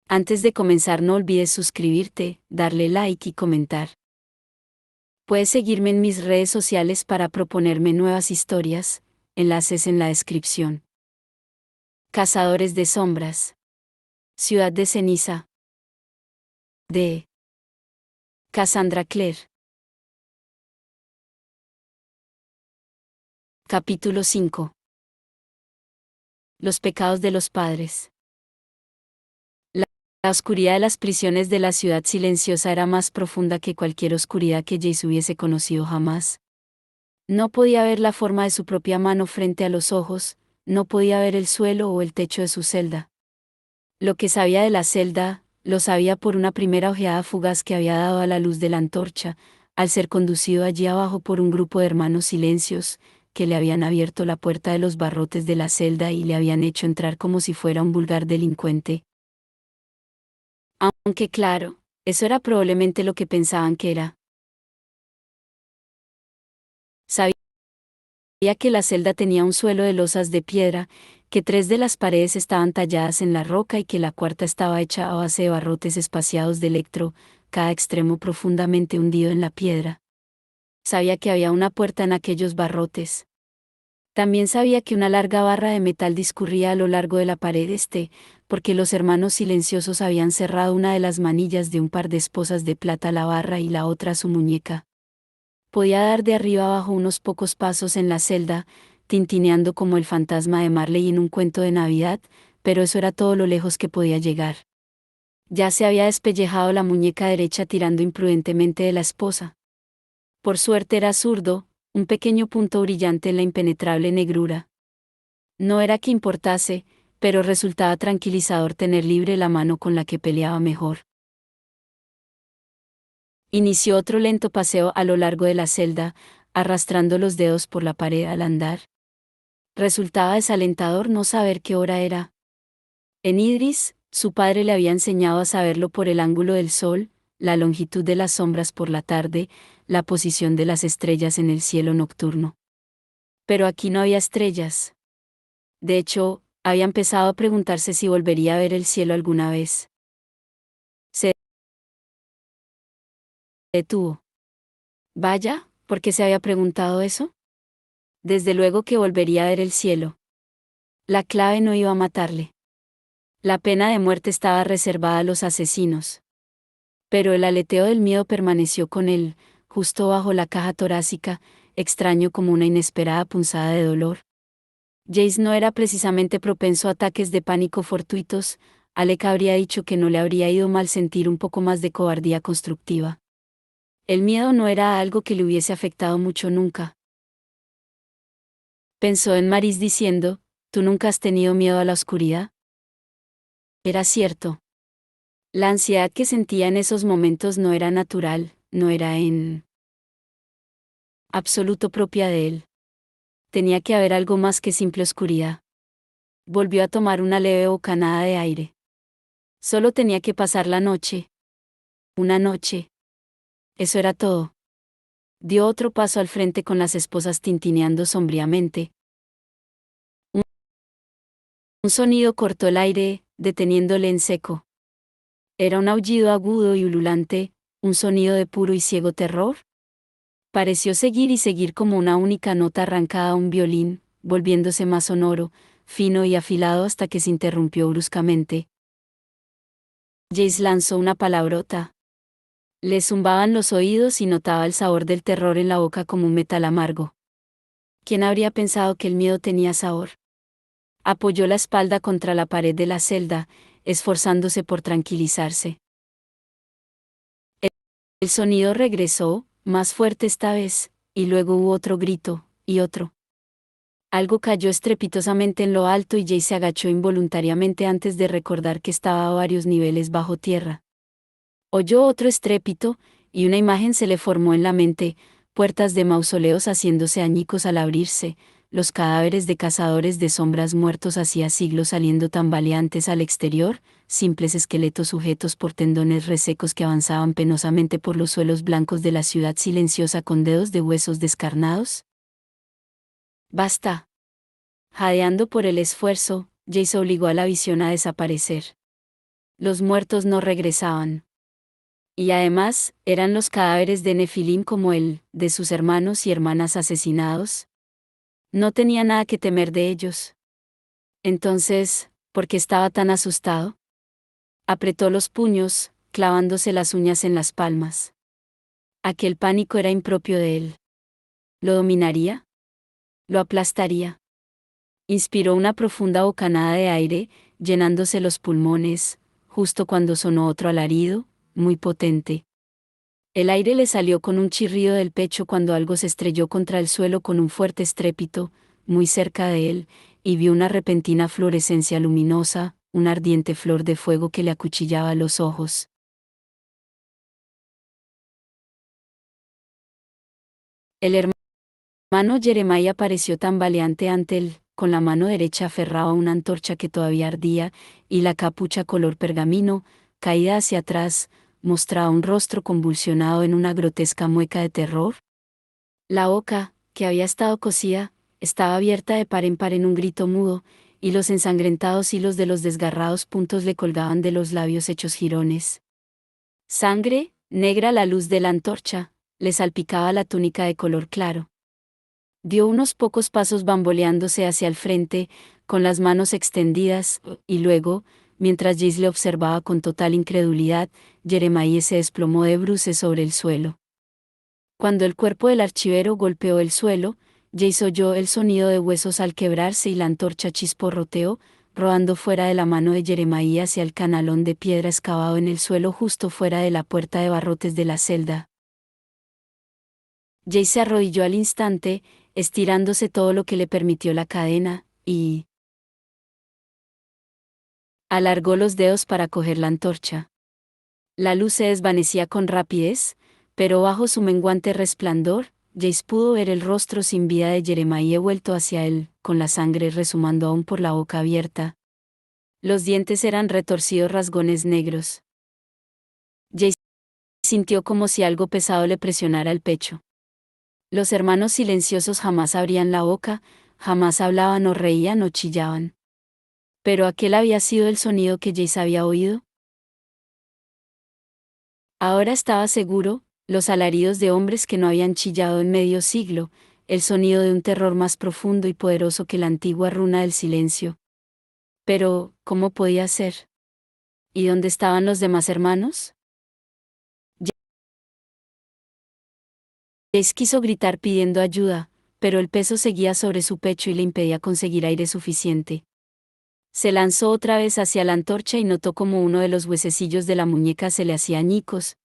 Antes de comenzar no olvides suscribirte, darle like y comentar. Puedes seguirme en mis redes sociales para proponerme nuevas historias, enlaces en la descripción. Cazadores de sombras. Ciudad de ceniza. De Cassandra Clare. Capítulo 5. Los pecados de los padres. La oscuridad de las prisiones de la ciudad silenciosa era más profunda que cualquier oscuridad que Jace hubiese conocido jamás. No podía ver la forma de su propia mano frente a los ojos, no podía ver el suelo o el techo de su celda. Lo que sabía de la celda, lo sabía por una primera ojeada fugaz que había dado a la luz de la antorcha, al ser conducido allí abajo por un grupo de hermanos silencios, que le habían abierto la puerta de los barrotes de la celda y le habían hecho entrar como si fuera un vulgar delincuente. Aunque claro, eso era probablemente lo que pensaban que era. Sabía que la celda tenía un suelo de losas de piedra, que 3 de las paredes estaban talladas en la roca y que la cuarta estaba hecha a base de barrotes espaciados de electro, cada extremo profundamente hundido en la piedra. Sabía que había una puerta en aquellos barrotes. También sabía que una larga barra de metal discurría a lo largo de la pared este, porque los hermanos silenciosos habían cerrado una de las manillas de un par de esposas de plata a la barra y la otra a su muñeca. Podía dar de arriba abajo unos pocos pasos en la celda, tintineando como el fantasma de Marley en un cuento de Navidad, pero eso era todo lo lejos que podía llegar. Ya se había despellejado la muñeca derecha tirando imprudentemente de la esposa. Por suerte era zurdo, un pequeño punto brillante en la impenetrable negrura. No era que importase, pero resultaba tranquilizador tener libre la mano con la que peleaba mejor. Inició otro lento paseo a lo largo de la celda, arrastrando los dedos por la pared al andar. Resultaba desalentador no saber qué hora era. En Idris, su padre le había enseñado a saberlo por el ángulo del sol, la longitud de las sombras por la tarde, la posición de las estrellas en el cielo nocturno. Pero aquí no había estrellas. De hecho, había empezado a preguntarse si volvería a ver el cielo alguna vez. Se detuvo. Vaya, ¿por qué se había preguntado eso? Desde luego que volvería a ver el cielo. La clave no iba a matarle. La pena de muerte estaba reservada a los asesinos. Pero el aleteo del miedo permaneció con él, justo bajo la caja torácica, extraño como una inesperada punzada de dolor. Jace no era precisamente propenso a ataques de pánico fortuitos, Alec habría dicho que no le habría ido mal sentir un poco más de cobardía constructiva. El miedo no era algo que le hubiese afectado mucho nunca. Pensó en Maris diciendo, ¿tú nunca has tenido miedo a la oscuridad? Era cierto. La ansiedad que sentía en esos momentos no era natural, no era en absoluto propia de él. Tenía que haber algo más que simple oscuridad. Volvió a tomar una leve bocanada de aire. Solo tenía que pasar la noche. Una noche. Eso era todo. Dio otro paso al frente con las esposas tintineando sombríamente. Un sonido cortó el aire, deteniéndole en seco. Era un aullido agudo y ululante, un sonido de puro y ciego terror. Pareció seguir y seguir como una única nota arrancada a un violín, volviéndose más sonoro, fino y afilado hasta que se interrumpió bruscamente. Jace lanzó una palabrota. Le zumbaban los oídos y notaba el sabor del terror en la boca como un metal amargo. ¿Quién habría pensado que el miedo tenía sabor? Apoyó la espalda contra la pared de la celda, esforzándose por tranquilizarse. El sonido regresó, más fuerte esta vez, y luego hubo otro grito, y otro. Algo cayó estrepitosamente en lo alto y Jay se agachó involuntariamente antes de recordar que estaba a varios niveles bajo tierra. Oyó otro estrépito, y una imagen se le formó en la mente, puertas de mausoleos haciéndose añicos al abrirse, los cadáveres de cazadores de sombras muertos hacía siglos saliendo tambaleantes al exterior, simples esqueletos sujetos por tendones resecos que avanzaban penosamente por los suelos blancos de la ciudad silenciosa con dedos de huesos descarnados. Basta. Jadeando por el esfuerzo, Jace obligó a la visión a desaparecer. Los muertos no regresaban. Y además, eran los cadáveres de Nefilim como él, de sus hermanos y hermanas asesinados. No tenía nada que temer de ellos. Entonces, ¿por qué estaba tan asustado? Apretó los puños, clavándose las uñas en las palmas. Aquel pánico era impropio de él. ¿Lo dominaría? ¿Lo aplastaría? Inspiró una profunda bocanada de aire, llenándose los pulmones, justo cuando sonó otro alarido, muy potente. El aire le salió con un chirrido del pecho cuando algo se estrelló contra el suelo con un fuerte estrépito, muy cerca de él, y vio una repentina fluorescencia luminosa, una ardiente flor de fuego que le acuchillaba los ojos. El hermano Jeremiah pareció tambaleante ante él, con la mano derecha aferraba una antorcha que todavía ardía, y la capucha color pergamino, caída hacia atrás, mostraba un rostro convulsionado en una grotesca mueca de terror. La boca, que había estado cosida, estaba abierta de par en par en un grito mudo, y los ensangrentados hilos de los desgarrados puntos le colgaban de los labios hechos jirones. Sangre, negra a la luz de la antorcha, le salpicaba la túnica de color claro. Dio unos pocos pasos bamboleándose hacia el frente, con las manos extendidas, y luego, mientras Jace le observaba con total incredulidad, Jeremiah se desplomó de bruces sobre el suelo. Cuando el cuerpo del archivero golpeó el suelo, Jace oyó el sonido de huesos al quebrarse y la antorcha chisporroteó, rodando fuera de la mano de Jeremiah hacia el canalón de piedra excavado en el suelo justo fuera de la puerta de barrotes de la celda. Jace se arrodilló al instante, estirándose todo lo que le permitió la cadena, y alargó los dedos para coger la antorcha. La luz se desvanecía con rapidez, pero bajo su menguante resplandor, Jace pudo ver el rostro sin vida de Jeremiah vuelto hacia él, con la sangre resumando aún por la boca abierta. Los dientes eran retorcidos rasgones negros. Jace sintió como si algo pesado le presionara el pecho. Los hermanos silenciosos jamás abrían la boca, jamás hablaban o reían o chillaban. Pero aquel había sido el sonido que Jace había oído. Ahora estaba seguro, los alaridos de hombres que no habían chillado en medio siglo, el sonido de un terror más profundo y poderoso que la antigua runa del silencio. Pero, ¿cómo podía ser? ¿Y dónde estaban los demás hermanos? Jace quiso gritar pidiendo ayuda, pero el peso seguía sobre su pecho y le impedía conseguir aire suficiente. Se lanzó otra vez hacia la antorcha y notó como uno de los huesecillos de la muñeca se le hacía añicos.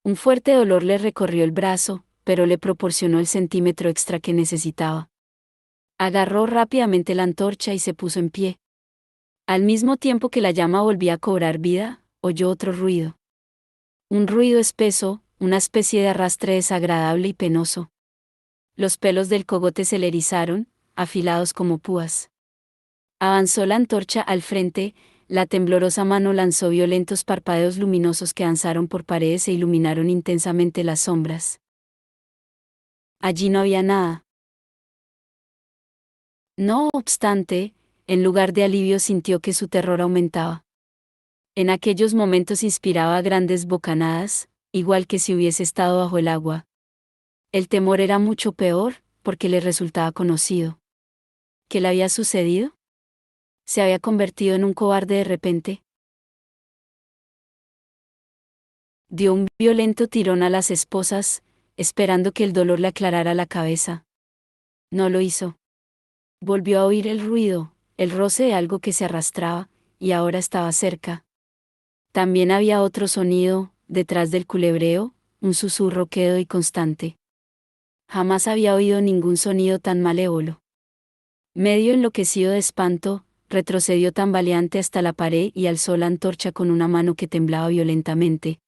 Un fuerte dolor le recorrió el brazo, pero le proporcionó el centímetro extra que necesitaba. Agarró rápidamente la antorcha y se puso en pie. Al mismo tiempo que la llama volvía a cobrar vida, oyó otro ruido. Un ruido espeso, una especie de arrastre desagradable y penoso. Los pelos del cogote se le erizaron, afilados como púas. Avanzó la antorcha al frente, la temblorosa mano lanzó violentos parpadeos luminosos que danzaron por paredes e iluminaron intensamente las sombras. Allí no había nada. No obstante, en lugar de alivio sintió que su terror aumentaba. En aquellos momentos inspiraba grandes bocanadas, igual que si hubiese estado bajo el agua. El temor era mucho peor, porque le resultaba conocido. ¿Qué le había sucedido? ¿Se había convertido en un cobarde de repente? Dio un violento tirón a las esposas, esperando que el dolor le aclarara la cabeza. No lo hizo. Volvió a oír el ruido, el roce de algo que se arrastraba, y ahora estaba cerca. También había otro sonido, detrás del culebreo, un susurro quedo y constante. Jamás había oído ningún sonido tan malévolo. Medio enloquecido de espanto, retrocedió tambaleante hasta la pared y alzó la antorcha con una mano que temblaba violentamente.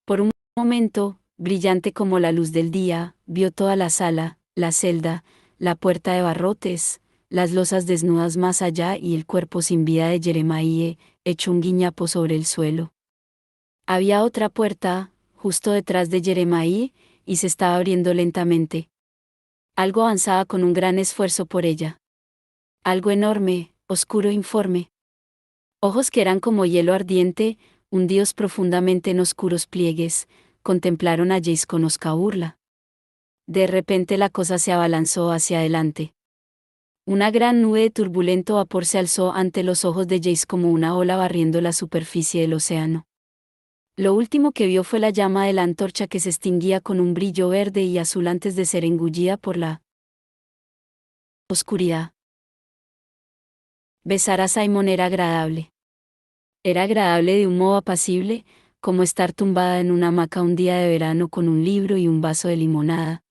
Por un momento, brillante como la luz del día, vio toda la sala, la celda, la puerta de barrotes, las losas desnudas más allá y el cuerpo sin vida de Jeremiah, hecho un guiñapo sobre el suelo. Había otra puerta, justo detrás de Jeremiah, y se estaba abriendo lentamente. Algo avanzaba con un gran esfuerzo por ella. Algo enorme, oscuro e informe. Ojos que eran como hielo ardiente, hundidos profundamente en oscuros pliegues, contemplaron a Jace con osca burla. De repente la cosa se abalanzó hacia adelante. Una gran nube de turbulento vapor se alzó ante los ojos de Jace como una ola barriendo la superficie del océano. Lo último que vio fue la llama de la antorcha que se extinguía con un brillo verde y azul antes de ser engullida por la oscuridad. Besar a Simon era agradable. Era agradable de un modo apacible, como estar tumbada en una hamaca un día de verano con un libro y un vaso de limonada.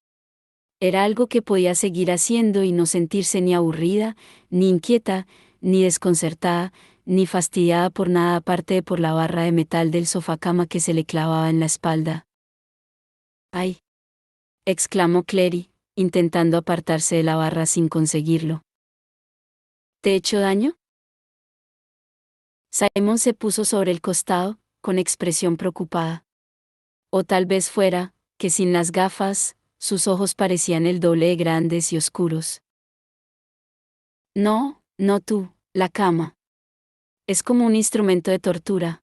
Era algo que podía seguir haciendo y no sentirse ni aburrida, ni inquieta, ni desconcertada, ni fastidiada por nada aparte de por la barra de metal del sofá-cama que se le clavaba en la espalda. ¡Ay! Exclamó Clary, intentando apartarse de la barra sin conseguirlo. ¿Te he hecho daño? Simon se puso sobre el costado, con expresión preocupada. O tal vez fuera, que sin las gafas, sus ojos parecían el doble de grandes y oscuros. No, no tú, la cama. Es como un instrumento de tortura.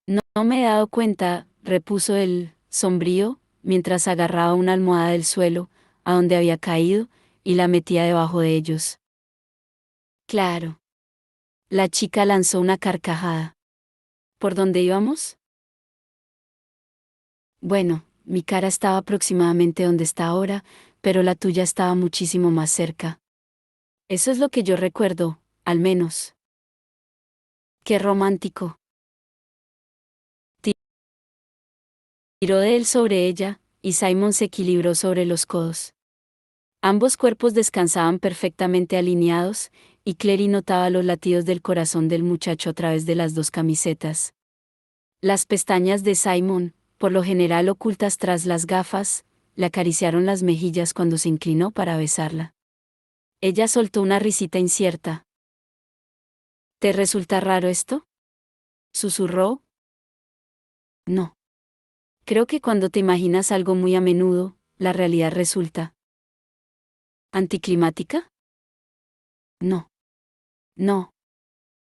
No me he dado cuenta, repuso el sombrío, mientras agarraba una almohada del suelo, a donde había caído, y la metía debajo de ellos. Claro. La chica lanzó una carcajada. ¿Por dónde íbamos? Bueno, mi cara estaba aproximadamente donde está ahora, pero la tuya estaba muchísimo más cerca. Eso es lo que yo recuerdo, al menos. Qué romántico. Tiró de él sobre ella, y Simon se equilibró sobre los codos. Ambos cuerpos descansaban perfectamente alineados, y Clary notaba los latidos del corazón del muchacho a través de las dos camisetas. Las pestañas de Simon, por lo general ocultas tras las gafas, le acariciaron las mejillas cuando se inclinó para besarla. Ella soltó una risita incierta. ¿Te resulta raro esto? Susurró. No. Creo que cuando te imaginas algo muy a menudo, la realidad resulta ¿anticlimática? No. No.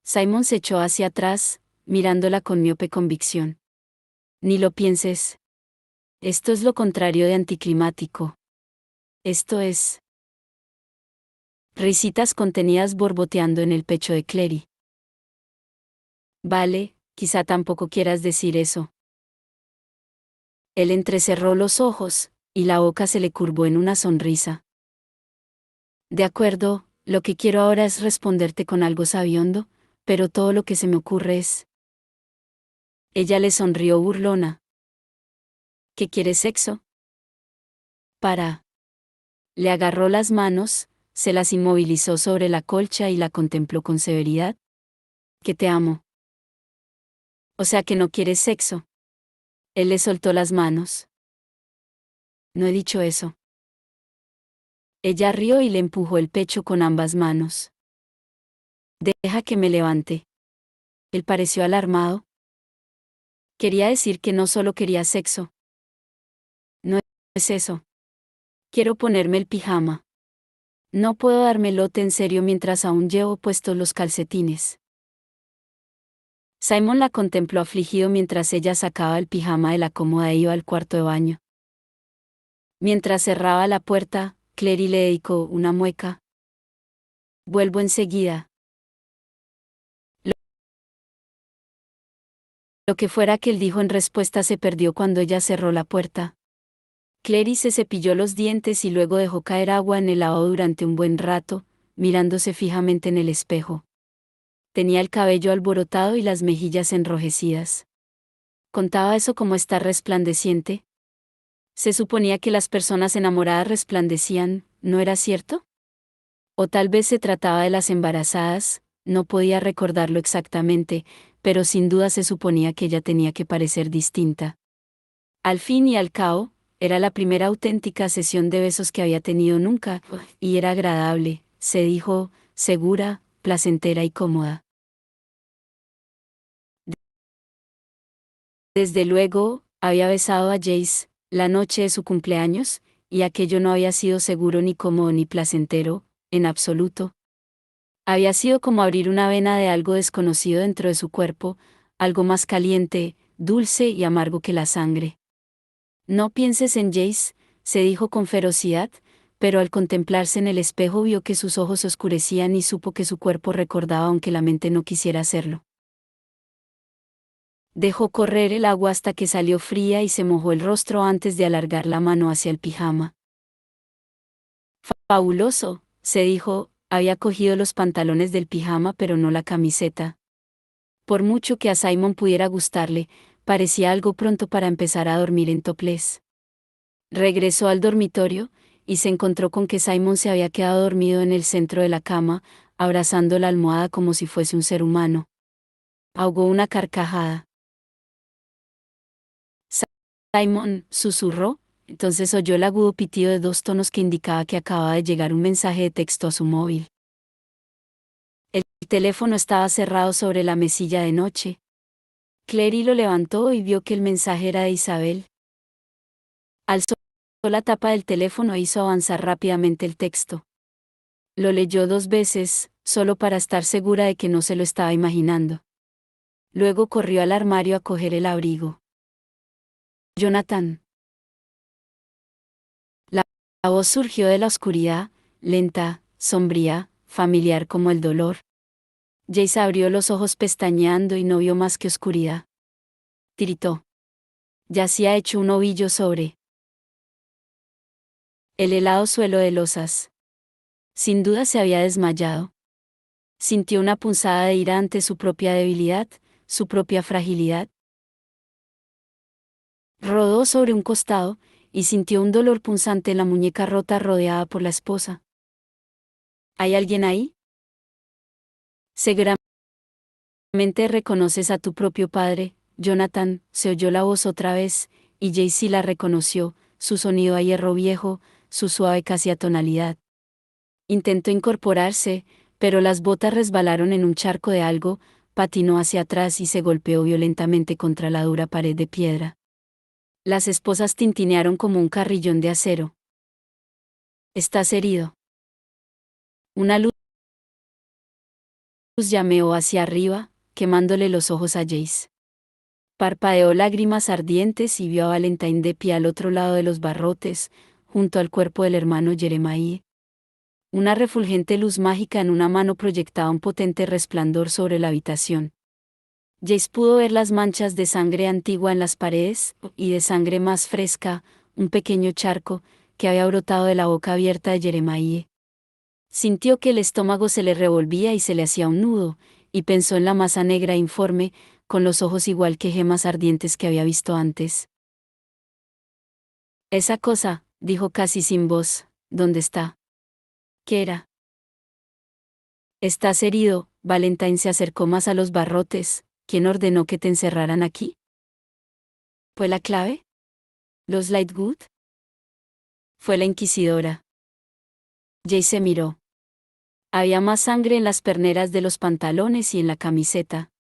Simon se echó hacia atrás, mirándola con miope convicción. Ni lo pienses. Esto es lo contrario de anticlimático. Esto es... Risitas contenidas borboteando en el pecho de Clary. Vale, quizá tampoco quieras decir eso. Él entrecerró los ojos, y la boca se le curvó en una sonrisa. De acuerdo, lo que quiero ahora es responderte con algo sabiondo, pero todo lo que se me ocurre es... Ella le sonrió burlona. ¿Qué quieres sexo? Para. Le agarró las manos, se las inmovilizó sobre la colcha y la contempló con severidad. Que te amo. O sea que no quieres sexo. Él le soltó las manos. No he dicho eso. Ella rió y le empujó el pecho con ambas manos. Deja que me levante. Él pareció alarmado. Quería decir que no solo quería sexo. No es eso. Quiero ponerme el pijama. No puedo darme lote en serio mientras aún llevo puestos los calcetines. Simon la contempló afligido mientras ella sacaba el pijama de la cómoda e iba al cuarto de baño. Mientras cerraba la puerta, Clary le dedicó una mueca. Vuelvo enseguida. Lo que fuera que él dijo en respuesta se perdió cuando ella cerró la puerta. Clary se cepilló los dientes y luego dejó caer agua en el lavabo durante un buen rato, mirándose fijamente en el espejo. Tenía el cabello alborotado y las mejillas enrojecidas. ¿Contaba eso como estar resplandeciente? Se suponía que las personas enamoradas resplandecían, ¿no era cierto? O tal vez se trataba de las embarazadas, no podía recordarlo exactamente, pero sin duda se suponía que ella tenía que parecer distinta. Al fin y al cabo, era la primera auténtica sesión de besos que había tenido nunca, y era agradable, se dijo, segura, placentera y cómoda. Desde luego, había besado a Jace, la noche de su cumpleaños, y aquello no había sido seguro ni cómodo ni placentero, en absoluto. Había sido como abrir una vena de algo desconocido dentro de su cuerpo, algo más caliente, dulce y amargo que la sangre. No pienses en Jace, se dijo con ferocidad, pero al contemplarse en el espejo vio que sus ojos se oscurecían y supo que su cuerpo recordaba aunque la mente no quisiera hacerlo. Dejó correr el agua hasta que salió fría y se mojó el rostro antes de alargar la mano hacia el pijama. Fabuloso, se dijo, había cogido los pantalones del pijama pero no la camiseta. Por mucho que a Simon pudiera gustarle, parecía algo pronto para empezar a dormir en topless. Regresó al dormitorio, y se encontró con que Simon se había quedado dormido en el centro de la cama, abrazando la almohada como si fuese un ser humano. Ahogó una carcajada. Simon, susurró, entonces oyó el agudo pitido de 2 tonos que indicaba que acababa de llegar un mensaje de texto a su móvil. El teléfono estaba cerrado sobre la mesilla de noche. Clary lo levantó y vio que el mensaje era de Isabel. Alzó la tapa del teléfono e hizo avanzar rápidamente el texto. Lo leyó 2 veces, solo para estar segura de que no se lo estaba imaginando. Luego corrió al armario a coger el abrigo. Jonathan. La voz surgió de la oscuridad, lenta, sombría, familiar como el dolor. Jace abrió los ojos pestañeando y no vio más que oscuridad. Tiritó. Yacía hecho un ovillo sobre el helado suelo de losas. Sin duda se había desmayado. Sintió una punzada de ira ante su propia debilidad, su propia fragilidad. Rodó sobre un costado, y sintió un dolor punzante en la muñeca rota rodeada por la esposa. ¿Hay alguien ahí? Seguramente reconoces a tu propio padre, Jonathan, se oyó la voz otra vez, y Jaycee la reconoció, su sonido a hierro viejo, su suave casi atonalidad. Intentó incorporarse, pero las botas resbalaron en un charco de algo, patinó hacia atrás y se golpeó violentamente contra la dura pared de piedra. Las esposas tintinearon como un carrillón de acero. ¿Estás herido? Una luz llameó hacia arriba, quemándole los ojos a Jace. Parpadeó lágrimas ardientes y vio a Valentine de pie al otro lado de los barrotes, junto al cuerpo del hermano Jeremiah. Una refulgente luz mágica en una mano proyectaba un potente resplandor sobre la habitación. Jace pudo ver las manchas de sangre antigua en las paredes, y de sangre más fresca, un pequeño charco, que había brotado de la boca abierta de Jeremiah. Sintió que el estómago se le revolvía y se le hacía un nudo, y pensó en la masa negra e informe, con los ojos igual que gemas ardientes que había visto antes. Esa cosa, dijo casi sin voz, ¿dónde está? ¿Qué era? Estás herido, Valentine se acercó más a los barrotes. ¿Quién ordenó que te encerraran aquí? ¿Fue la clave? ¿Los Lightwood? Fue la inquisidora. Jay se miró. Había más sangre en las perneras de los pantalones y en la camiseta.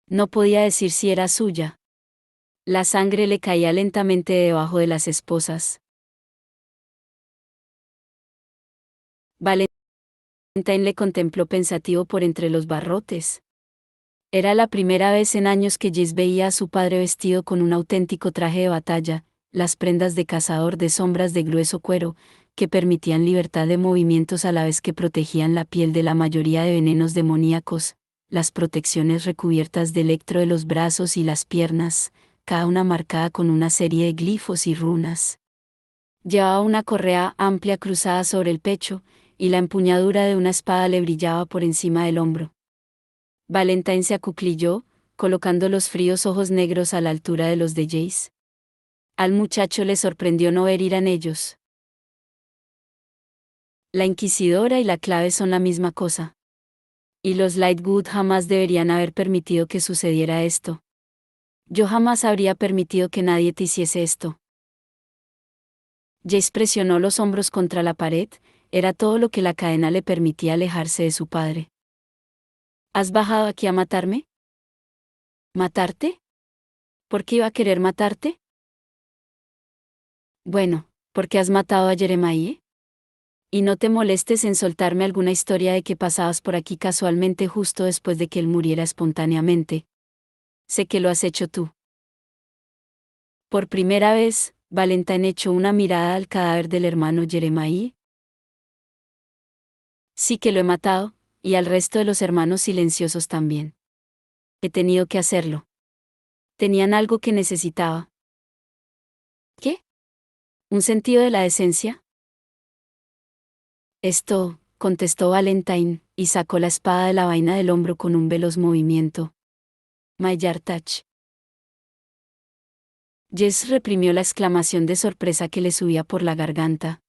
No podía decir si era suya. La sangre le caía lentamente debajo de las esposas. Valentine le contempló pensativo por entre los barrotes. Era la primera vez en años que Jace veía a su padre vestido con un auténtico traje de batalla, las prendas de cazador de sombras de grueso cuero, que permitían libertad de movimientos a la vez que protegían la piel de la mayoría de venenos demoníacos, las protecciones recubiertas de electro de los brazos y las piernas, cada una marcada con una serie de glifos y runas. Llevaba una correa amplia cruzada sobre el pecho, y la empuñadura de una espada le brillaba por encima del hombro. Valentine se acuclilló, colocando los fríos ojos negros a la altura de los de Jace. Al muchacho le sorprendió no ver ira en ellos. La inquisidora y la clave son la misma cosa. Y los Lightwood jamás deberían haber permitido que sucediera esto. Yo jamás habría permitido que nadie te hiciese esto. Jace presionó los hombros contra la pared, era todo lo que la cadena le permitía alejarse de su padre. ¿Has bajado aquí a matarme? ¿Matarte? ¿Por qué iba a querer matarte? Bueno, ¿Por qué has matado a Jeremiah? Y no te molestes en soltarme alguna historia de que pasabas por aquí casualmente justo después de que él muriera espontáneamente. Sé que lo has hecho tú. Por primera vez, Valentine echó una mirada al cadáver del hermano Jeremiah. Sí que lo he matado, y al resto de los hermanos silenciosos también. He tenido que hacerlo. Tenían algo que necesitaba. ¿Qué? ¿Un sentido de la decencia? Esto, contestó Valentine, y sacó la espada de la vaina del hombro con un veloz movimiento. Maillard Touch. Jess reprimió la exclamación de sorpresa que le subía por la garganta.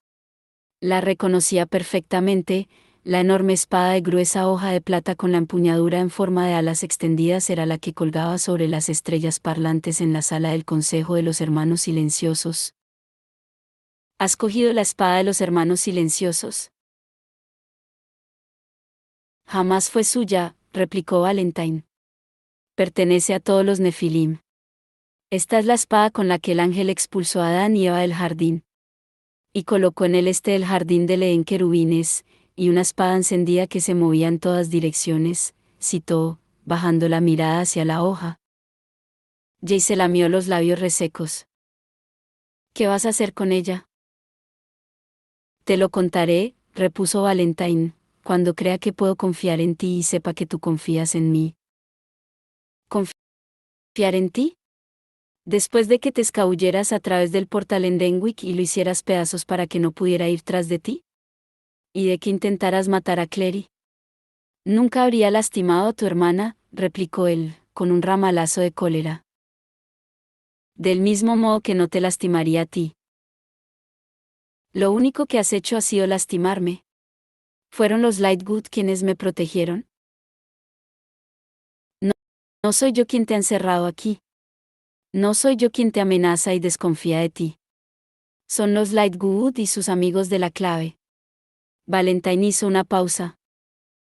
La reconocía perfectamente, la enorme espada de gruesa hoja de plata con la empuñadura en forma de alas extendidas era la que colgaba sobre las estrellas parlantes en la sala del Consejo de los Hermanos Silenciosos. ¿Has cogido la espada de los Hermanos Silenciosos? Jamás fue suya, replicó Valentine. Pertenece a todos los Nefilim. Esta es la espada con la que el ángel expulsó a Adán y Eva del jardín. Y colocó en el este del jardín del Edén querubines, y una espada encendida que se movía en todas direcciones, citó, bajando la mirada hacia la hoja. Jay se lamió los labios resecos. ¿Qué vas a hacer con ella? Te lo contaré, repuso Valentine, cuando crea que puedo confiar en ti y sepa que tú confías en mí. ¿Confiar en ti? Después de que te escabulleras a través del portal en Denwick y lo hicieras pedazos para que no pudiera ir tras de ti. ¿Y de que intentaras matar a Clary? Nunca habría lastimado a tu hermana, replicó él, con un ramalazo de cólera. Del mismo modo que no te lastimaría a ti. Lo único que has hecho ha sido lastimarme. ¿Fueron los Lightwood quienes me protegieron? No, no soy yo quien te ha encerrado aquí. No soy yo quien te amenaza y desconfía de ti. Son los Lightwood y sus amigos de la clave. Valentine hizo una pausa.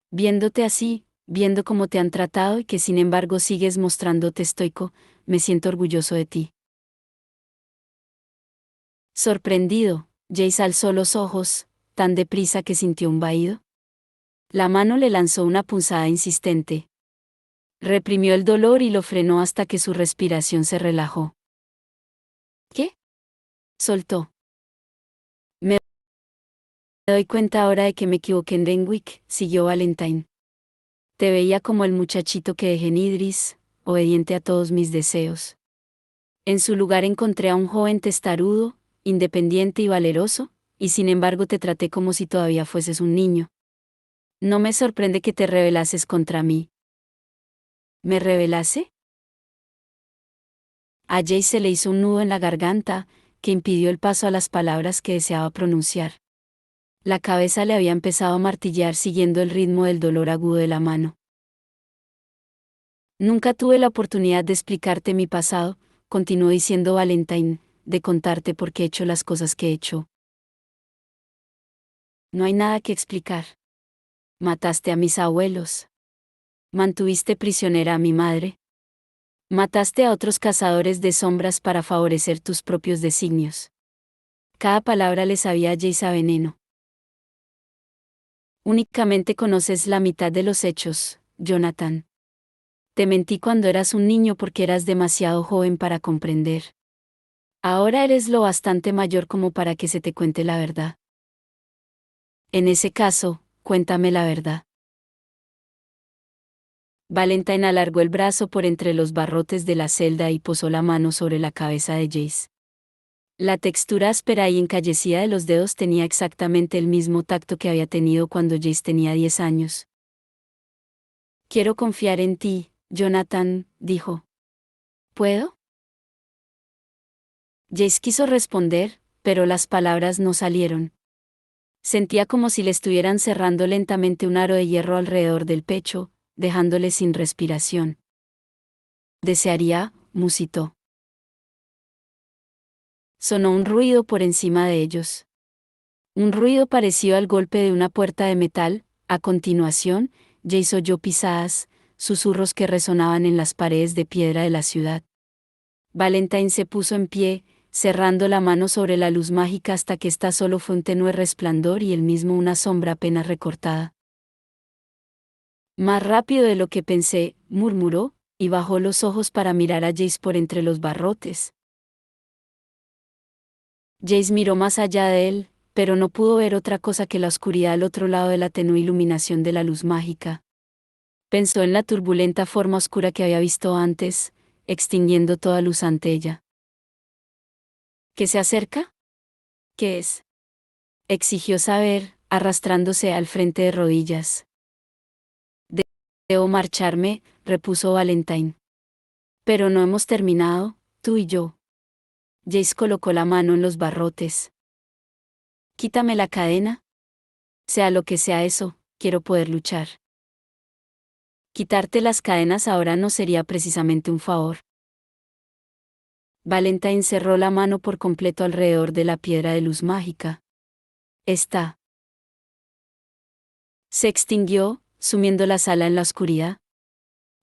Viéndote así, viendo cómo te han tratado y que sin embargo sigues mostrándote estoico, me siento orgulloso de ti. Sorprendido, Jace alzó los ojos, tan deprisa que sintió un vahido. La mano le lanzó una punzada insistente. Reprimió el dolor y lo frenó hasta que su respiración se relajó. ¿Qué? Soltó. Me doy cuenta ahora de que me equivoqué en Denwick, siguió Valentine. Te veía como el muchachito que dejé en Idris, obediente a todos mis deseos. En su lugar encontré a un joven testarudo, independiente y valeroso, y sin embargo te traté como si todavía fueses un niño. No me sorprende que te rebelases contra mí. ¿Me rebelase? A Jace se le hizo un nudo en la garganta, que impidió el paso a las palabras que deseaba pronunciar. La cabeza le había empezado a martillar siguiendo el ritmo del dolor agudo de la mano. Nunca tuve la oportunidad de explicarte mi pasado, continuó diciendo Valentine, de contarte por qué he hecho las cosas que he hecho. No hay nada que explicar. Mataste a mis abuelos. Mantuviste prisionera a mi madre. Mataste a otros cazadores de sombras para favorecer tus propios designios. Cada palabra le sabía a Jace a veneno. Únicamente conoces la mitad de los hechos, Jonathan. Te mentí cuando eras un niño porque eras demasiado joven para comprender. Ahora eres lo bastante mayor como para que se te cuente la verdad. En ese caso, cuéntame la verdad. Valentine alargó el brazo por entre los barrotes de la celda y posó la mano sobre la cabeza de Jace. La textura áspera y encallecida de los dedos tenía exactamente el mismo tacto que había tenido cuando Jace tenía 10 años. Quiero confiar en ti, Jonathan, dijo. ¿Puedo? Jace quiso responder, pero las palabras no salieron. Sentía como si le estuvieran cerrando lentamente un aro de hierro alrededor del pecho, dejándole sin respiración. Desearía, musitó. Sonó un ruido por encima de ellos. Un ruido parecido al golpe de una puerta de metal. A continuación, Jace oyó pisadas, susurros que resonaban en las paredes de piedra de la ciudad. Valentine se puso en pie, cerrando la mano sobre la luz mágica hasta que ésta solo fue un tenue resplandor y él mismo una sombra apenas recortada. Más rápido de lo que pensé, murmuró, y bajó los ojos para mirar a Jace por entre los barrotes. Jace miró más allá de él, pero no pudo ver otra cosa que la oscuridad al otro lado de la tenue iluminación de la luz mágica. Pensó en la turbulenta forma oscura que había visto antes, extinguiendo toda luz ante ella. ¿Qué se acerca? ¿Qué es? Exigió saber, arrastrándose al frente de rodillas. Debo marcharme, repuso Valentine. Pero no hemos terminado, tú y yo. Jace colocó la mano en los barrotes. Quítame la cadena. Sea lo que sea eso, quiero poder luchar. Quitarte las cadenas ahora no sería precisamente un favor. Valentine cerró la mano por completo alrededor de la piedra de luz mágica. Esta se extinguió, sumiendo la sala en la oscuridad.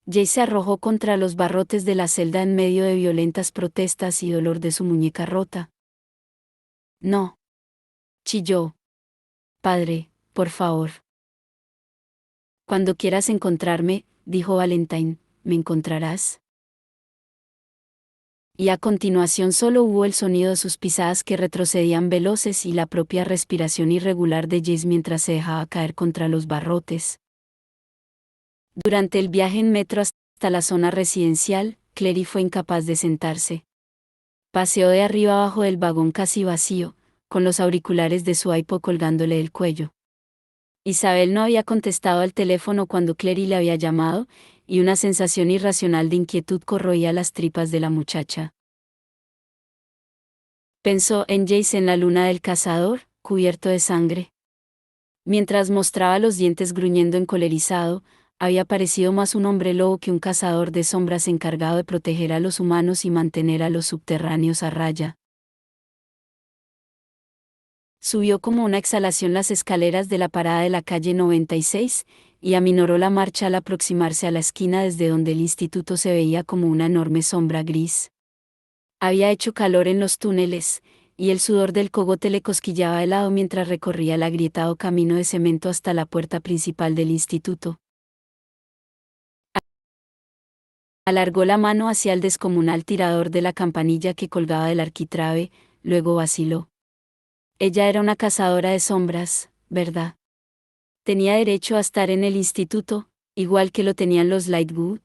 Jace se arrojó contra los barrotes de la celda en medio de violentas protestas y dolor de su muñeca rota. No. Chilló. Padre, por favor. Cuando quieras encontrarme, dijo Valentine, ¿me encontrarás? Y a continuación solo hubo el sonido de sus pisadas que retrocedían veloces y la propia respiración irregular de Jace mientras se dejaba caer contra los barrotes. Durante el viaje en metro hasta la zona residencial, Clary fue incapaz de sentarse. Paseó de arriba abajo del vagón casi vacío, con los auriculares de su iPod colgándole del cuello. Isabel no había contestado al teléfono cuando Clary le había llamado, y una sensación irracional de inquietud corroía las tripas de la muchacha. Pensó en Jace en la luna del cazador, cubierto de sangre. Mientras mostraba los dientes gruñendo encolerizado, había parecido más un hombre lobo que un cazador de sombras encargado de proteger a los humanos y mantener a los subterráneos a raya. Subió como una exhalación las escaleras de la parada de la calle 96, y aminoró la marcha al aproximarse a la esquina desde donde el instituto se veía como una enorme sombra gris. Había hecho calor en los túneles, y el sudor del cogote le cosquillaba helado mientras recorría el agrietado camino de cemento hasta la puerta principal del instituto. Alargó la mano hacia el descomunal tirador de la campanilla que colgaba del arquitrabe, luego vaciló. Ella era una cazadora de sombras, ¿verdad? Tenía derecho a estar en el instituto, igual que lo tenían los Lightwood.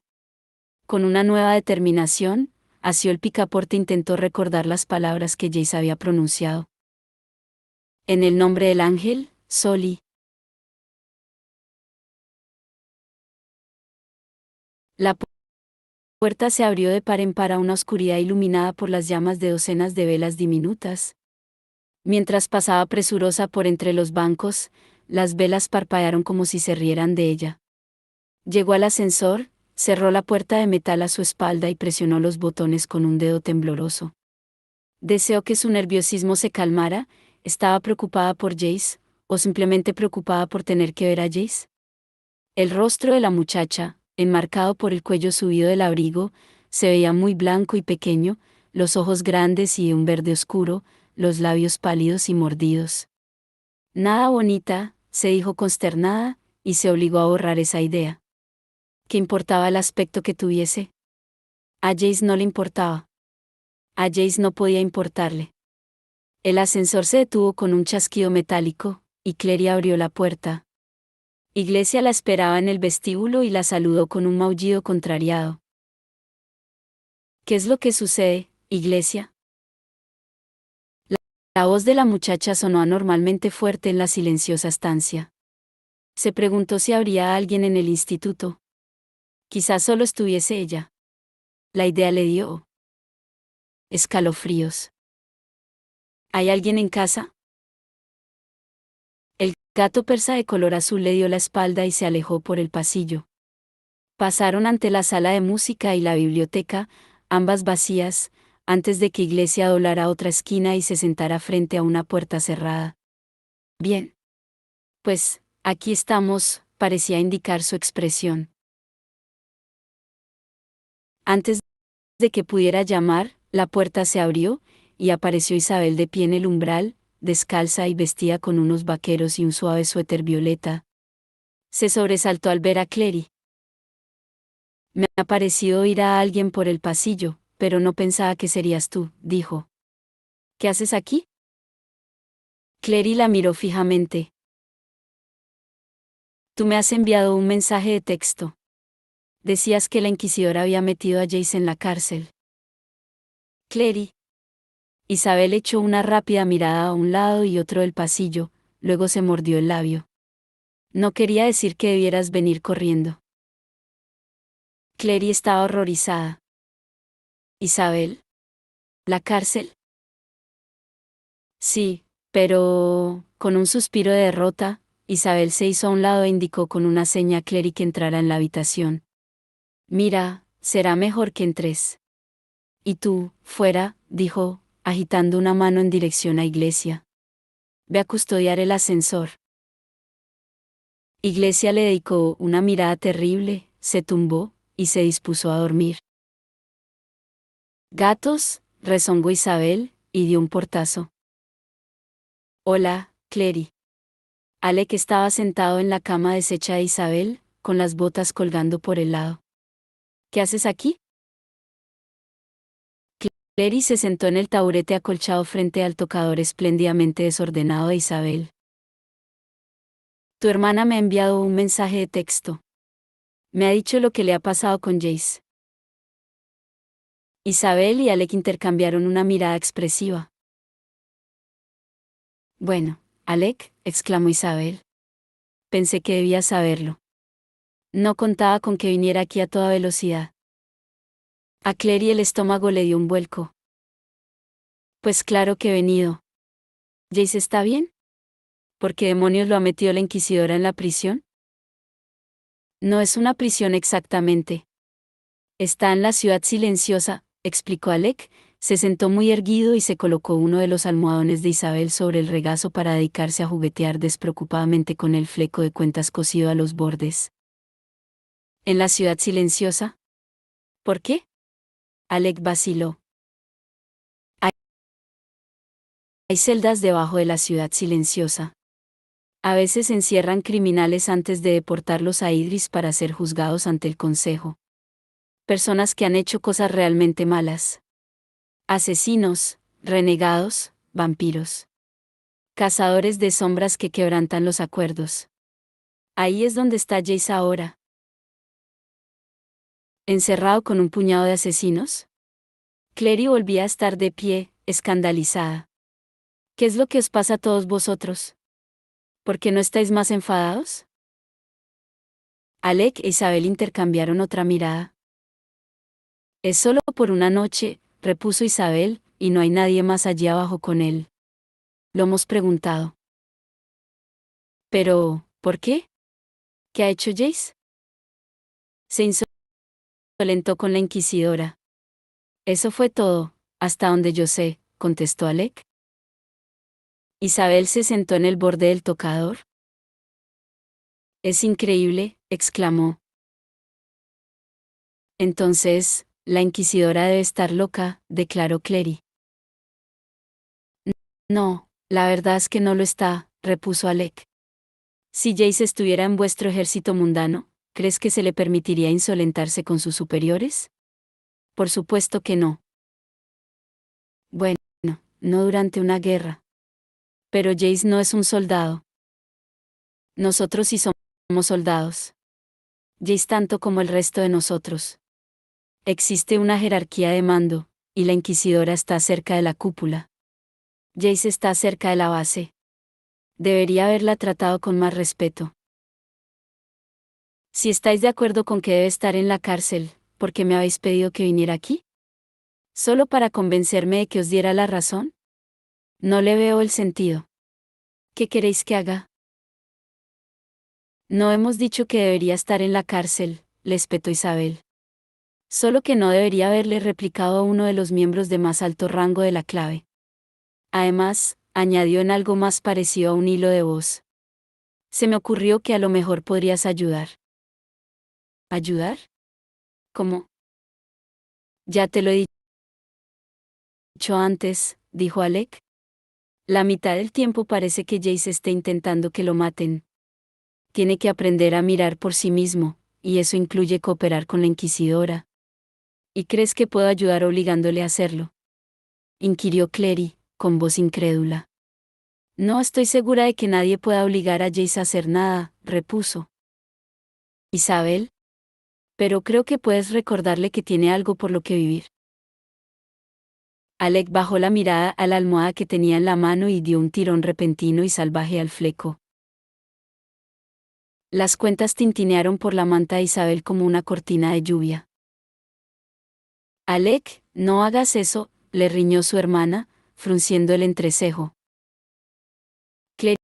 Con una nueva determinación, asió el picaporte e intentó recordar las palabras que Jace había pronunciado. En el nombre del ángel, Soli. La puerta se abrió de par en par a una oscuridad iluminada por las llamas de docenas de velas diminutas. Mientras pasaba presurosa por entre los bancos, las velas parpadearon como si se rieran de ella. Llegó al ascensor, cerró la puerta de metal a su espalda y presionó los botones con un dedo tembloroso. Deseó que su nerviosismo se calmara. ¿Estaba preocupada por Jace, o simplemente preocupada por tener que ver a Jace? El rostro de la muchacha, enmarcado por el cuello subido del abrigo, se veía muy blanco y pequeño, los ojos grandes y de un verde oscuro, los labios pálidos y mordidos. Nada bonita, se dijo consternada, y se obligó a borrar esa idea. ¿Qué importaba el aspecto que tuviese? A Jace no le importaba. A Jace no podía importarle. El ascensor se detuvo con un chasquido metálico, y Clary abrió la puerta. Iglesia la esperaba en el vestíbulo y la saludó con un maullido contrariado. ¿Qué es lo que sucede, Iglesia? La voz de la muchacha sonó anormalmente fuerte en la silenciosa estancia. Se preguntó si habría alguien en el instituto. Quizás solo estuviese ella. La idea le dio escalofríos. ¿Hay alguien en casa? El gato persa de color azul le dio la espalda y se alejó por el pasillo. Pasaron ante la sala de música y la biblioteca, ambas vacías, antes de que Iglesia doblara a otra esquina y se sentara frente a una puerta cerrada. Bien. Pues, aquí estamos, parecía indicar su expresión. Antes de que pudiera llamar, la puerta se abrió, y apareció Isabel de pie en el umbral, descalza y vestida con unos vaqueros y un suave suéter violeta. Se sobresaltó al ver a Clary. Me ha parecido oír a alguien por el pasillo, pero no pensaba que serías tú, dijo. ¿Qué haces aquí? Clary la miró fijamente. Tú me has enviado un mensaje de texto. Decías que la inquisidora había metido a Jace en la cárcel. Clary. Isabel echó una rápida mirada a un lado y otro del pasillo, luego se mordió el labio. No quería decir que debieras venir corriendo. Clary estaba horrorizada. Isabel. ¿La cárcel? Sí, pero... Con un suspiro de derrota, Isabel se hizo a un lado e indicó con una seña a Clary que entrara en la habitación. Mira, será mejor que entres. Y tú, fuera, dijo, agitando una mano en dirección a Iglesia. Ve a custodiar el ascensor. Iglesia le dedicó una mirada terrible, se tumbó, y se dispuso a dormir. Gatos, rezongó Isabel, y dio un portazo. Hola, Clary. Alec estaba sentado en la cama deshecha de Isabel, con las botas colgando por el lado. ¿Qué haces aquí? Clary se sentó en el taburete acolchado frente al tocador espléndidamente desordenado de Isabel. Tu hermana me ha enviado un mensaje de texto. Me ha dicho lo que le ha pasado con Jace. Isabel y Alec intercambiaron una mirada expresiva. Bueno, Alec, exclamó Isabel. Pensé que debía saberlo. No contaba con que viniera aquí a toda velocidad. A Clary el estómago le dio un vuelco. Pues claro que he venido. ¿Jace está bien? ¿Por qué demonios lo ha metido la inquisidora en la prisión? No es una prisión exactamente. Está en la ciudad silenciosa, explicó Alec, se sentó muy erguido y se colocó uno de los almohadones de Isabel sobre el regazo para dedicarse a juguetear despreocupadamente con el fleco de cuentas cosido a los bordes. ¿En la ciudad silenciosa? ¿Por qué? Alec vaciló. Hay celdas debajo de la ciudad silenciosa. A veces encierran criminales antes de deportarlos a Idris para ser juzgados ante el consejo. Personas que han hecho cosas realmente malas. Asesinos, renegados, vampiros. Cazadores de sombras que quebrantan los acuerdos. Ahí es donde está Jace ahora. ¿Encerrado con un puñado de asesinos? Clary volvía a estar de pie, escandalizada. ¿Qué es lo que os pasa a todos vosotros? ¿Por qué no estáis más enfadados? Alec e Isabel intercambiaron otra mirada. Es solo por una noche, repuso Isabel, y no hay nadie más allí abajo con él. Lo hemos preguntado. Pero, ¿por qué? ¿Qué ha hecho Jace? Se insolentó con la inquisidora. Eso fue todo, hasta donde yo sé, contestó Alec. Isabel se sentó en el borde del tocador. Es increíble, exclamó. Entonces, la inquisidora debe estar loca, declaró Clary. No, la verdad es que no lo está, repuso Alec. Si Jace estuviera en vuestro ejército mundano, ¿crees que se le permitiría insolentarse con sus superiores? Por supuesto que no. Bueno, no durante una guerra. Pero Jace no es un soldado. Nosotros sí somos soldados. Jace tanto como el resto de nosotros. Existe una jerarquía de mando, y la inquisidora está cerca de la cúpula. Jace está cerca de la base. Debería haberla tratado con más respeto. Si estáis de acuerdo con que debe estar en la cárcel, ¿por qué me habéis pedido que viniera aquí? ¿Solo para convencerme de que os diera la razón? No le veo el sentido. ¿Qué queréis que haga? No hemos dicho que debería estar en la cárcel, le espetó Isabel. Solo que no debería haberle replicado a uno de los miembros de más alto rango de la clave. Además, añadió en algo más parecido a un hilo de voz. Se me ocurrió que a lo mejor podrías ayudar. ¿Ayudar? ¿Cómo? Ya te lo he dicho antes, dijo Alec. La mitad del tiempo parece que Jace está intentando que lo maten. Tiene que aprender a mirar por sí mismo, y eso incluye cooperar con la Inquisidora. ¿Y crees que puedo ayudar obligándole a hacerlo?, inquirió Clary, con voz incrédula. No estoy segura de que nadie pueda obligar a Jace a hacer nada, repuso Isabel. Pero creo que puedes recordarle que tiene algo por lo que vivir. Alec bajó la mirada a la almohada que tenía en la mano y dio un tirón repentino y salvaje al fleco. Las cuentas tintinearon por la manta de Isabel como una cortina de lluvia. Alec, no hagas eso, le riñó su hermana, frunciendo el entrecejo. Clary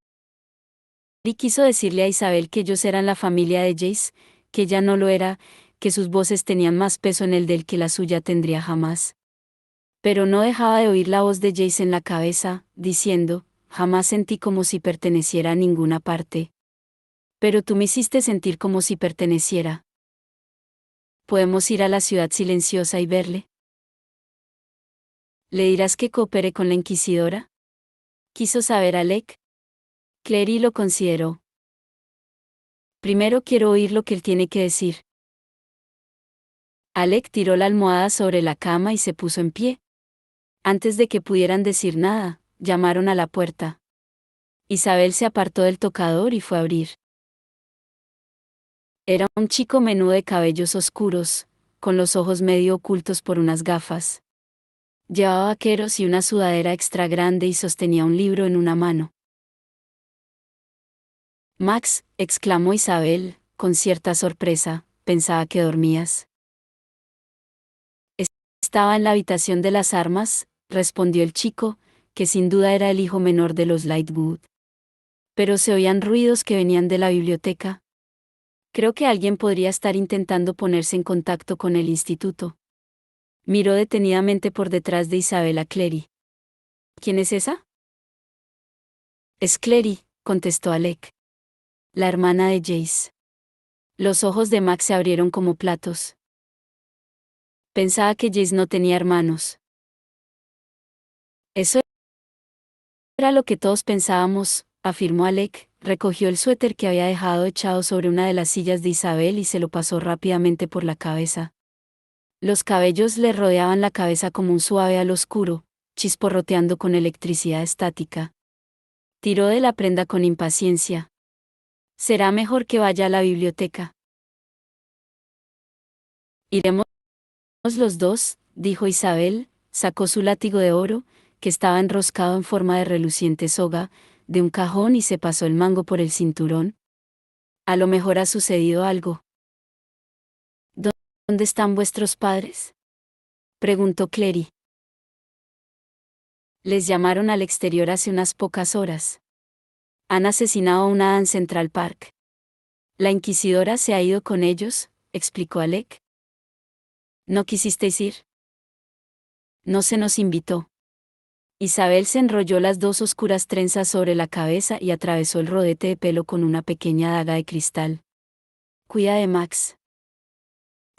quiso decirle a Isabel que ellos eran la familia de Jace, que ella no lo era, que sus voces tenían más peso en el del que la suya tendría jamás. Pero no dejaba de oír la voz de Jace en la cabeza, diciendo, jamás sentí como si perteneciera a ninguna parte. Pero tú me hiciste sentir como si perteneciera. ¿Podemos ir a la ciudad silenciosa y verle? ¿Le dirás que coopere con la Inquisidora?, quiso saber Alec. Clary lo consideró. Primero quiero oír lo que él tiene que decir. Alec tiró la almohada sobre la cama y se puso en pie. Antes de que pudieran decir nada, llamaron a la puerta. Isabel se apartó del tocador y fue a abrir. Era un chico menú de cabellos oscuros, con los ojos medio ocultos por unas gafas. Llevaba vaqueros y una sudadera extra grande y sostenía un libro en una mano. Max, exclamó Isabel, con cierta sorpresa, pensaba que dormías. Estaba en la habitación de las armas, respondió el chico, que sin duda era el hijo menor de los Lightwood. Pero se oían ruidos que venían de la biblioteca. Creo que alguien podría estar intentando ponerse en contacto con el instituto. Miró detenidamente por detrás de Isabel a Clary. ¿Quién es esa? Es Clary, contestó Alec. La hermana de Jace. Los ojos de Max se abrieron como platos. Pensaba que Jace no tenía hermanos. Eso era lo que todos pensábamos, afirmó Alec, recogió el suéter que había dejado echado sobre una de las sillas de Isabel y se lo pasó rápidamente por la cabeza. Los cabellos le rodeaban la cabeza como un suave al oscuro, chisporroteando con electricidad estática. Tiró de la prenda con impaciencia. Será mejor que vaya a la biblioteca. Iremos los dos, dijo Isabel, sacó su látigo de oro, que estaba enroscado en forma de reluciente soga, de un cajón y se pasó el mango por el cinturón. A lo mejor ha sucedido algo. ¿Dónde están vuestros padres?, preguntó Clary. Les llamaron al exterior hace unas pocas horas. Han asesinado a una en Central Park. La Inquisidora se ha ido con ellos, explicó Alec. ¿No quisisteis ir? No se nos invitó. Isabel se enrolló las dos oscuras trenzas sobre la cabeza y atravesó el rodete de pelo con una pequeña daga de cristal. Cuida de Max.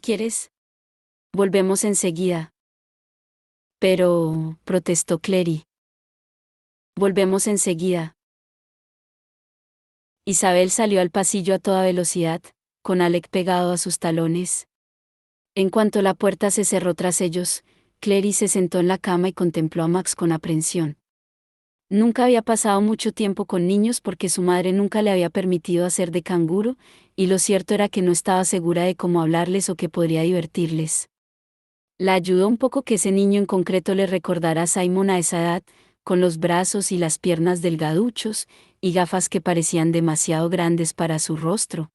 ¿Quieres? Volvemos enseguida. Pero, protestó Clary. Volvemos enseguida. Isabel salió al pasillo a toda velocidad, con Alec pegado a sus talones. En cuanto la puerta se cerró tras ellos, Clary se sentó en la cama y contempló a Max con aprensión. Nunca había pasado mucho tiempo con niños porque su madre nunca le había permitido hacer de canguro, y lo cierto era que no estaba segura de cómo hablarles o qué podría divertirles. La ayudó un poco que ese niño en concreto le recordara a Simon a esa edad, con los brazos y las piernas delgaduchos, y gafas que parecían demasiado grandes para su rostro.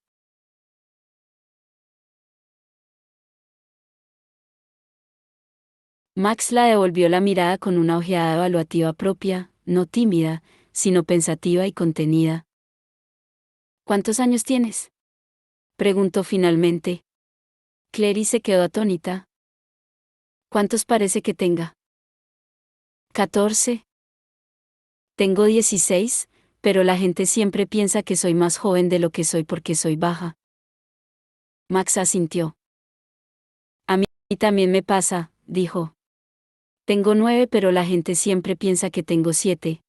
Max la devolvió la mirada con una ojeada evaluativa propia, no tímida, sino pensativa y contenida. ¿Cuántos años tienes?, preguntó finalmente. Clary se quedó atónita. ¿Cuántos parece que tenga? 14. Tengo 16, pero la gente siempre piensa que soy más joven de lo que soy porque soy baja. Max asintió. A mí también me pasa, dijo. Tengo 9, pero la gente siempre piensa que tengo 7.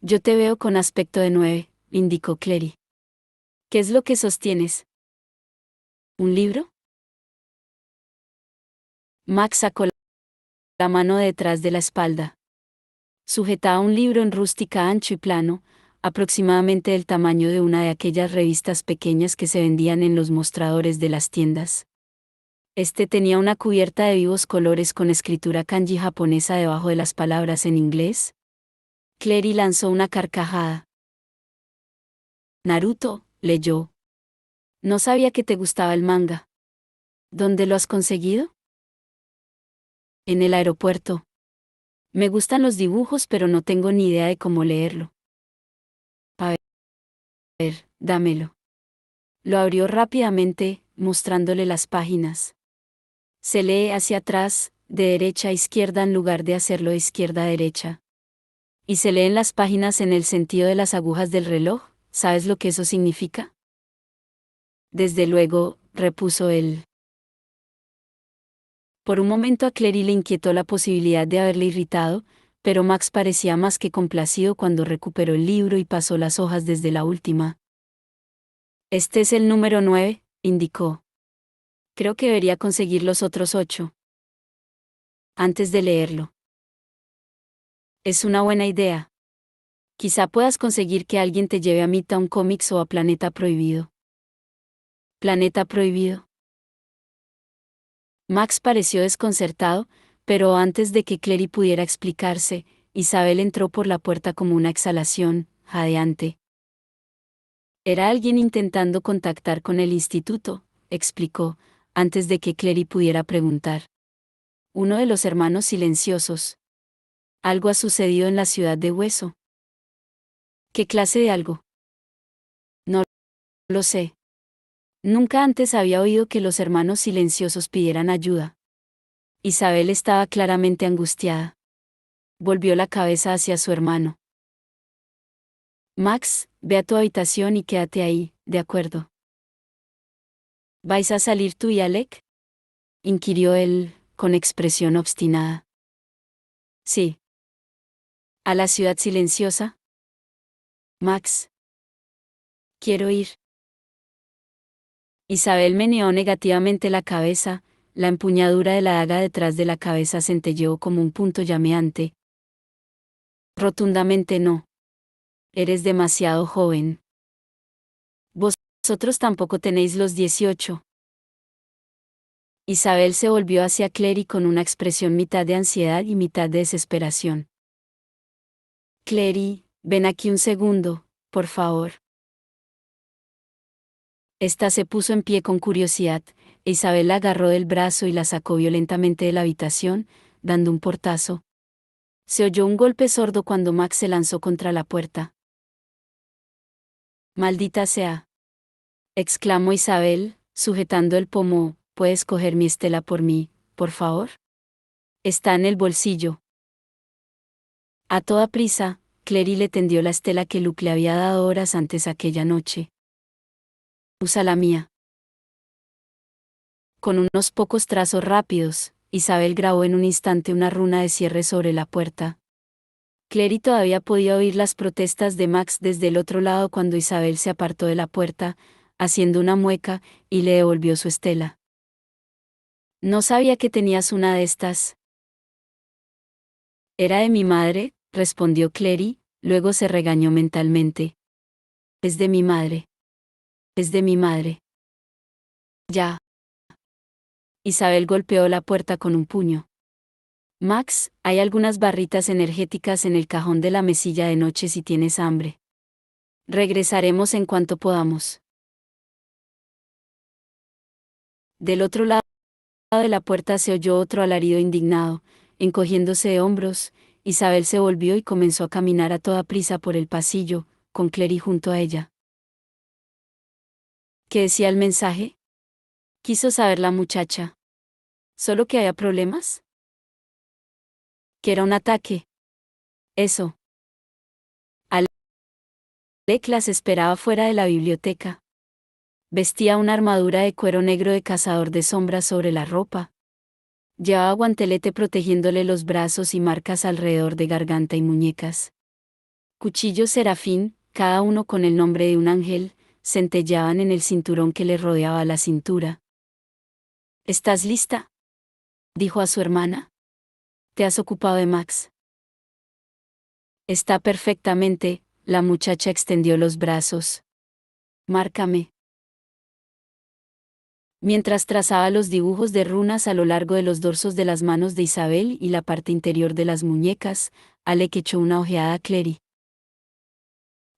Yo te veo con aspecto de 9, indicó Clary. ¿Qué es lo que sostienes? ¿Un libro? Max sacó la mano detrás de la espalda. Sujetaba un libro en rústica ancho y plano, aproximadamente del tamaño de una de aquellas revistas pequeñas que se vendían en los mostradores de las tiendas. Este tenía una cubierta de vivos colores con escritura kanji japonesa debajo de las palabras en inglés. Clary lanzó una carcajada. Naruto, leyó. No sabía que te gustaba el manga. ¿Dónde lo has conseguido? En el aeropuerto. Me gustan los dibujos, pero no tengo ni idea de cómo leerlo. A ver, dámelo. Lo abrió rápidamente, mostrándole las páginas. Se lee hacia atrás, de derecha a izquierda en lugar de hacerlo de izquierda a derecha. Y se leen las páginas en el sentido de las agujas del reloj. ¿Sabes lo que eso significa? Desde luego, repuso él. Por un momento a Clary le inquietó la posibilidad de haberle irritado, pero Max parecía más que complacido cuando recuperó el libro y pasó las hojas desde la última. Este es el número 9, indicó. Creo que debería conseguir los otros 8. Antes de leerlo. Es una buena idea. Quizá puedas conseguir que alguien te lleve a Midtown Comics o a Planeta Prohibido. ¿Planeta Prohibido? Max pareció desconcertado, pero antes de que Clary pudiera explicarse, Isabel entró por la puerta como una exhalación, jadeante. Era alguien intentando contactar con el instituto, explicó, antes de que Clary pudiera preguntar. Uno de los hermanos silenciosos. Algo ha sucedido en la ciudad de Hueso. ¿Qué clase de algo? No lo sé. Nunca antes había oído que los hermanos silenciosos pidieran ayuda. Isabel estaba claramente angustiada. Volvió la cabeza hacia su hermano. Max, ve a tu habitación y quédate ahí, ¿de acuerdo? ¿Vais a salir tú y Alec? Inquirió él, con expresión obstinada. Sí. ¿A la ciudad silenciosa? Max. Quiero ir. Isabel meneó negativamente la cabeza, la empuñadura de la daga detrás de la cabeza centelleó como un punto llameante. Rotundamente no. Eres demasiado joven. Vosotros tampoco tenéis los 18. Isabel se volvió hacia Clary con una expresión mitad de ansiedad y mitad de desesperación. Clary, ven aquí un segundo, por favor. Esta se puso en pie con curiosidad, e Isabel la agarró del brazo y la sacó violentamente de la habitación, dando un portazo. Se oyó un golpe sordo cuando Max se lanzó contra la puerta. Maldita sea, exclamó Isabel, sujetando el pomo. ¿Puedes coger mi estela por mí, por favor? Está en el bolsillo. A toda prisa, Clary le tendió la estela que Luke le había dado horas antes aquella noche. Usa la mía. Con unos pocos trazos rápidos, Isabel grabó en un instante una runa de cierre sobre la puerta. Clary todavía podía oír las protestas de Max desde el otro lado cuando Isabel se apartó de la puerta, haciendo una mueca, y le devolvió su estela. No sabía que tenías una de estas. Era de mi madre, respondió Clary, luego se regañó mentalmente. Es de mi madre. Es de mi madre. Ya. Isabel golpeó la puerta con un puño. Max, hay algunas barritas energéticas en el cajón de la mesilla de noche si tienes hambre. Regresaremos en cuanto podamos. Del otro lado de la puerta se oyó otro alarido indignado. Encogiéndose de hombros, Isabel se volvió y comenzó a caminar a toda prisa por el pasillo, con Clary junto a ella. ¿Qué decía el mensaje? Quiso saber la muchacha. ¿Solo que había problemas? Que era un ataque. Eso. Alec las esperaba fuera de la biblioteca. Vestía una armadura de cuero negro de cazador de sombras sobre la ropa. Llevaba guantelete protegiéndole los brazos y marcas alrededor de garganta y muñecas. Cuchillos serafín, cada uno con el nombre de un ángel, centellaban en el cinturón que le rodeaba la cintura. ¿Estás lista?, dijo a su hermana. ¿Te has ocupado de Max? Está perfectamente, la muchacha extendió los brazos. Márcame. Mientras trazaba los dibujos de runas a lo largo de los dorsos de las manos de Isabel y la parte interior de las muñecas, Alec echó una ojeada a Clary.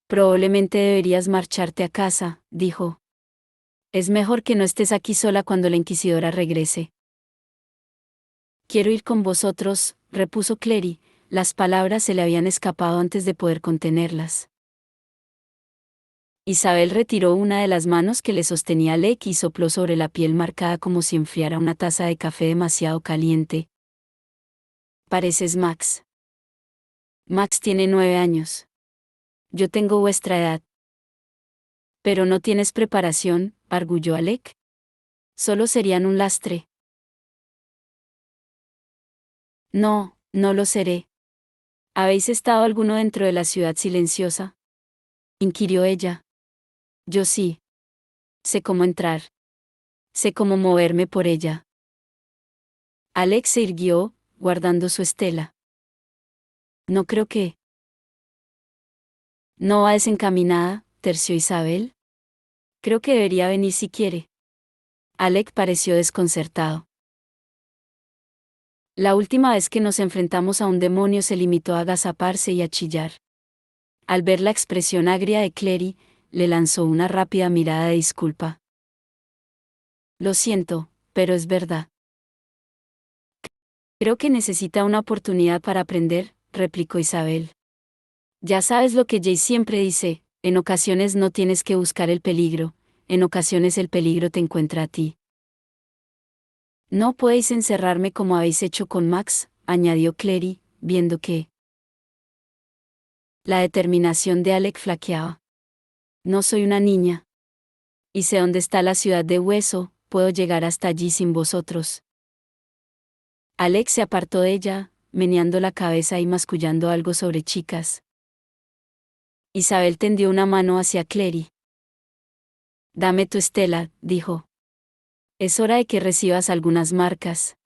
Probablemente deberías marcharte a casa, dijo. Es mejor que no estés aquí sola cuando la inquisidora regrese. Quiero ir con vosotros, repuso Clary, las palabras se le habían escapado antes de poder contenerlas. Isabel retiró una de las manos que le sostenía Alec y sopló sobre la piel marcada como si enfriara una taza de café demasiado caliente. Pareces Max. Max tiene 9 años. Yo tengo vuestra edad. Pero no tienes preparación, arguyó Alec. Solo serían un lastre. No, no lo seré. ¿Habéis estado alguno dentro de la ciudad silenciosa?, inquirió ella. Yo sí. Sé cómo entrar. Sé cómo moverme por ella. Alex se irguió, guardando su estela. No creo que. No va desencaminada, terció Isabel. Creo que debería venir si quiere. Alec pareció desconcertado. La última vez que nos enfrentamos a un demonio se limitó a agazaparse y a chillar. Al ver la expresión agria de Clary, le lanzó una rápida mirada de disculpa. Lo siento, pero es verdad. Creo que necesita una oportunidad para aprender, replicó Isabel. Ya sabes lo que Jay siempre dice, en ocasiones no tienes que buscar el peligro, en ocasiones el peligro te encuentra a ti. No podéis encerrarme como habéis hecho con Max, añadió Clary, viendo que la determinación de Alec flaqueaba. No soy una niña. Y sé dónde está la ciudad de Hueso, puedo llegar hasta allí sin vosotros. Alec se apartó de ella, meneando la cabeza y mascullando algo sobre chicas. Isabel tendió una mano hacia Clary. Dame tu estela, dijo. Es hora de que recibas algunas marcas.